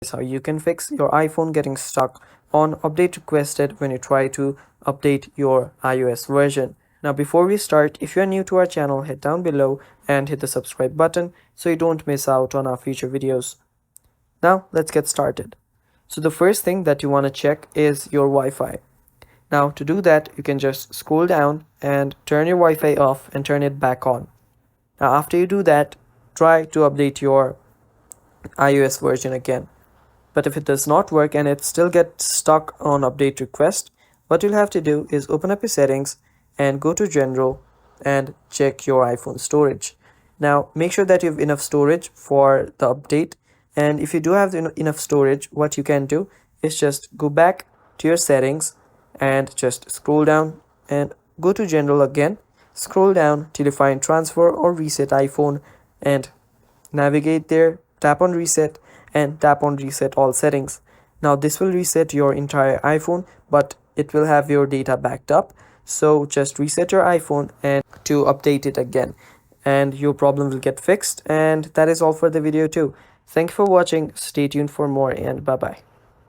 is how you can fix your iPhone getting stuck on update requested when you try to update your iOS version. Now before we start, if you are new to our channel, head down below and hit the subscribe button so you don't miss out on our future videos. Now let's get started. So the first thing that you want to check is your Wi-Fi. Now to do that, you can just scroll down and turn your Wi-Fi off and turn it back on. Now after you do that, try to update your iOS version again. But if it does not work and it still gets stuck on update request, what you'll have to do is open up your settings and go to general and check your iPhone storage. Now make sure that you have enough storage for the update, and if you do have enough storage, what you can do is just go back to your settings and just scroll down and go to general again, scroll down till you find transfer or reset iPhone and navigate there, tap on reset and tap on reset all settings. Now this will reset your entire iPhone, but it will have your data backed up. So just reset your iPhone and to update it again, and your problem will get fixed. And that is all for the video too. Thank you for watching. Stay tuned for more, and bye bye.